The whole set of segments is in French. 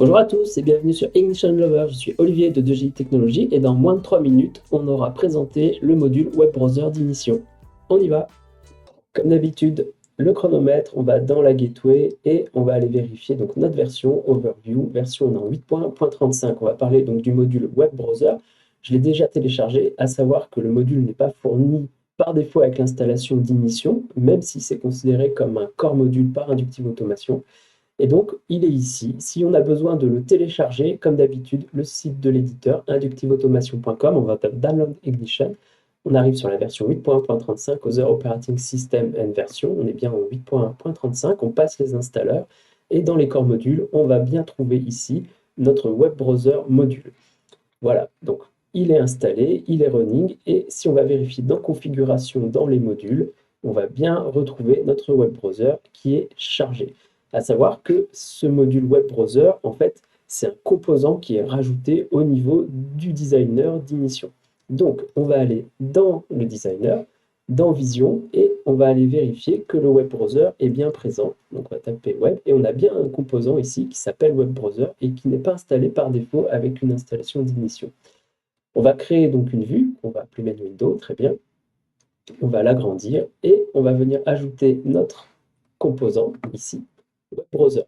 Bonjour à tous et bienvenue sur Ignition Lover, je suis Olivier de 2GI Technologies et dans moins de 3 minutes, on aura présenté le module Web Browser d'Ignition. On y va. Comme d'habitude, le chronomètre, on va dans la gateway et on va aller vérifier donc notre version Overview, version on est en 8.35. On va parler donc du module Web Browser. Je l'ai déjà téléchargé, à savoir que le module n'est pas fourni par défaut avec l'installation d'Ignition, même si c'est considéré comme un core module par Inductive Automation. Et donc, il est ici. Si on a besoin de le télécharger, comme d'habitude, le site de l'éditeur, inductiveautomation.com, on va taper Download Ignition. On arrive sur la version 8.1.35, Other Operating System and Version. On est bien en 8.1.35, on passe les installeurs. Et dans les corps modules, on va bien trouver ici notre web browser module. Voilà, donc il est installé, il est running. Et si on va vérifier dans Configuration, dans les modules, on va bien retrouver notre web browser qui est chargé. À savoir que ce module web browser, en fait, c'est un composant qui est rajouté au niveau du designer d'Ignition. Donc, on va aller dans le designer, dans Vision, et on va aller vérifier que le web browser est bien présent. Donc, on va taper web, et on a bien un composant ici qui s'appelle web browser et qui n'est pas installé par défaut avec une installation d'Ignition. On va créer donc une vue, on va appeler main window, très bien. On va l'agrandir et on va venir ajouter notre composant ici, web browser.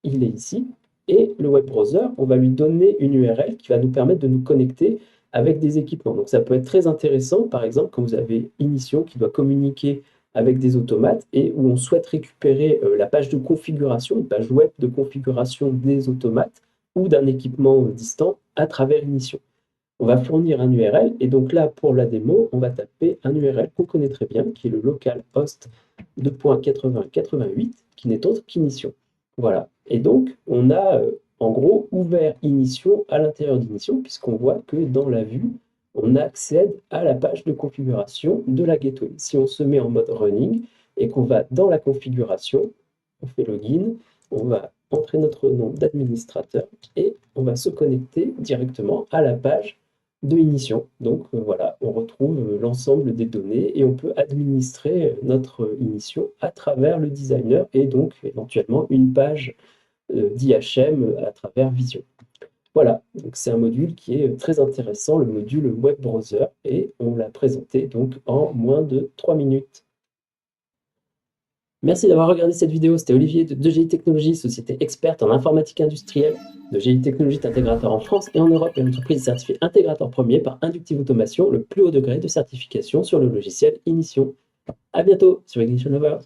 Il est ici. Et le web browser, on va lui donner une URL qui va nous permettre de nous connecter avec des équipements. Donc ça peut être très intéressant, par exemple, quand vous avez Ignition qui doit communiquer avec des automates et où on souhaite récupérer la page de configuration, une page web de configuration des automates ou d'un équipement distant à travers Ignition. On va fournir un URL et donc là, pour la démo, on va taper un URL qu'on connaît très bien, qui est le localhost 2.80.88, qui n'est autre qu'Ignition. Voilà. Et donc, on a en gros ouvert Ignition à l'intérieur d'Ignition, puisqu'on voit que dans la vue, on accède à la page de configuration de la gateway. Si on se met en mode running et qu'on va dans la configuration, on fait login, on va entrer notre nom d'administrateur et on va se connecter directement à la page de Ignition. Donc voilà, on retrouve l'ensemble des données et on peut administrer notre Ignition à travers le designer et donc éventuellement une page d'IHM à travers Vision. Voilà, donc c'est un module qui est très intéressant, le module Web Browser, et on l'a présenté donc en moins de 3 minutes. Merci d'avoir regardé cette vidéo, c'était Olivier de 2GI Technologies, société experte en informatique industrielle. 2GI Technologies est intégrateur en France et en Europe et entreprise certifiée intégrateur premier par Inductive Automation, le plus haut degré de certification sur le logiciel Ignition. A bientôt sur Ignition Lovers.